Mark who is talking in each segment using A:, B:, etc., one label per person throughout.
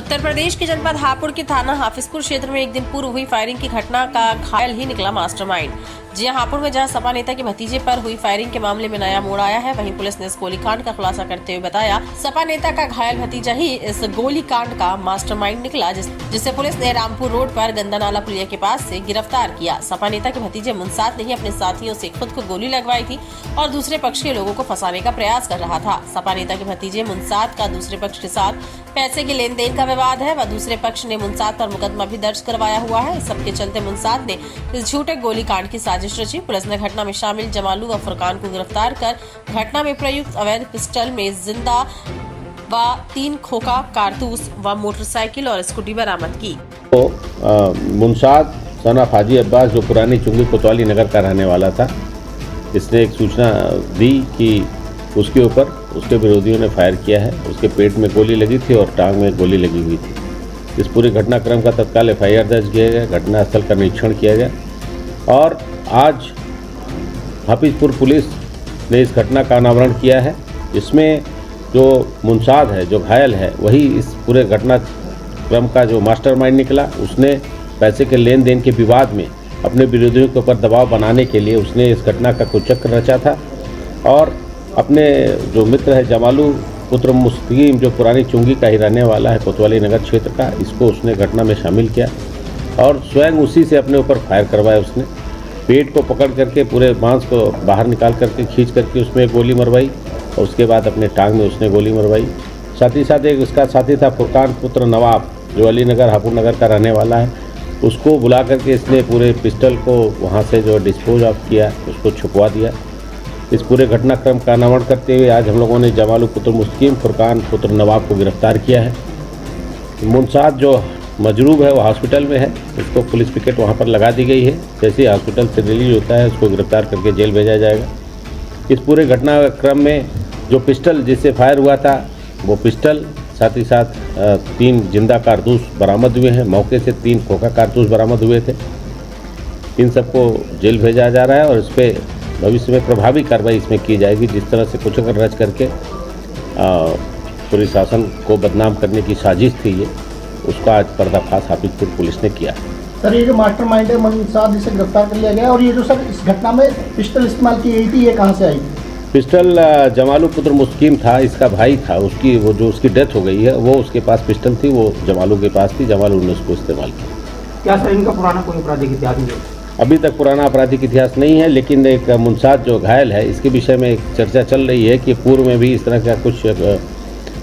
A: उत्तर प्रदेश के जनपद हापुड़ के थाना हाफिजपुर क्षेत्र में एक दिन पूर्व हुई फायरिंग की घटना का घायल ही निकला मास्टरमाइंड। जी हापुड़ में जहां सपा नेता के भतीजे पर हुई फायरिंग के मामले में नया मोड़ आया है, वहीं पुलिस ने इस गोलीकांड का खुलासा करते हुए बताया सपा नेता का घायल भतीजा ही इस गोलीकांड का मास्टरमाइंड निकला, जिसे पुलिस ने रामपुर रोड पर गंदा नाला पुलिया के पास से गिरफ्तार किया। सपा नेता के भतीजे मुंसाद ने ही अपने साथियों से खुद को गोली लगवाई थी और दूसरे पक्ष के लोगों को फंसाने का प्रयास कर रहा था। सपा नेता के भतीजे मुंसाद का दूसरे पक्ष के साथ पैसे के लेन देन का विवाद है व दूसरे पक्ष ने मुंसाद पर मुकदमा भी दर्ज करवाया हुआ है। सबके चलते मुंसाद ने इस झूठे गोलीकांड की साजिश रची। पुलिस ने घटना में शामिल जमालू व फुरकान को गिरफ्तार कर घटना में प्रयुक्त अवैध पिस्टल में जिंदा व 3 खोखा कारतूस व मोटरसाइकिल और स्कूटी बरामद की।
B: मुंसाद सना फाजी अब्बास जो पुरानी चुंगी कोतवाली नगर का रहने वाला था, इसने एक सूचना दी कि उसके ऊपर उसके विरोधियों ने फायर किया है। उसके पेट में गोली लगी थी और टांग में गोली लगी हुई थी। इस पूरे घटनाक्रम का तत्काल एफआईआर दर्ज किया गया, घटनास्थल का निरीक्षण किया गया और आज हाफिजपुर पुलिस ने इस घटना का अनावरण किया है। इसमें जो मुंसाद है, जो घायल है, वही इस पूरे घटनाक्रम का जो मास्टरमाइंड निकला। उसने पैसे के लेन देन के विवाद में अपने विरोधियों के ऊपर दबाव बनाने के लिए उसने इस घटना का कुचक्र रचा था और अपने जो मित्र है जमालू पुत्र मुस्तकीम, जो पुरानी चुंगी का ही रहने वाला है कोतवाली नगर क्षेत्र का, इसको उसने घटना में शामिल किया और स्वयं उसी से अपने ऊपर फायर करवाया। उसने पेट को पकड़ करके पूरे मांस को बाहर निकाल करके खींच करके उसमें गोली मरवाई और उसके बाद अपने टांग में उसने गोली मरवाई। साथ ही साथ एक उसका साथी था फुरकान पुत्र नवाब, जो अली नगर हापुड़ नगर का रहने वाला है, उसको बुला करके इसने पूरे पिस्टल को वहाँ से जो डिस्पोज ऑफ किया, उसको छुपवा दिया। इस पूरे घटनाक्रम का अनावरण करते हुए आज हम लोगों ने जमालू पुत्र मुस्तकीम, फुरकान पुत्र नवाब को गिरफ्तार किया है। मुंसाद जो मजरूब है वो हॉस्पिटल में है, उसको पुलिस पिकेट वहाँ पर लगा दी गई है। जैसे ही हॉस्पिटल से रिलीज होता है उसको गिरफ्तार करके जेल भेजा जाएगा। इस पूरे घटनाक्रम में जो पिस्टल जिससे फायर हुआ था वो पिस्टल, साथ ही साथ 3 जिंदा कारतूस बरामद हुए हैं। मौके से 3 खोखा कारतूस बरामद हुए थे। इन सबको जेल भेजा जा रहा है और इस पर भविष्य में प्रभावी कार्रवाई इसमें की जाएगी। जिस तरह से कुछ रच करके पूरे शासन को बदनाम करने की साजिश थी ये, उसका आज पर्दाफाश हाफिजपुर पुलिस ने किया।
C: सर, ये जो मास्टरमाइंड है मुंसाद, इसे गिरफ्तार कर लिया गया और ये जो सर इस घटना में पिस्टल इस्तेमाल की गई थी, ये कहाँ से आई?
B: पिस्टल जमालू पुत्र मुस्तकीम था, इसका भाई था। उसकी वो जो उसकी डेथ हो गई है, वो उसके पास पिस्टल थी, वो जमालू के पास थी। जमालू ने उसको इस्तेमाल किया।
C: क्या सर इनका पुराना कोई आपराधिक इतिहास नहीं है?
B: अभी तक पुराना आपराधिक इतिहास नहीं है, लेकिन एक मुंसाद जो घायल है, इसके विषय में एक चर्चा चल रही है कि पूर्व में भी इस तरह का कुछ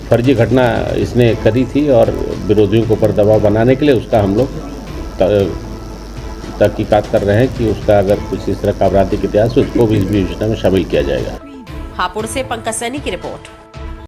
B: फर्जी घटना इसने करी थी और विरोधियों को ऊपर दबाव बनाने के लिए उसका हम लोग तहकीकात कर रहे हैं कि उसका अगर कुछ इस तरह का आपराधिक इतिहास है उसको भी इस योजना में शामिल किया जाएगा।
A: हापुड़ से पंकज सैनी की रिपोर्ट।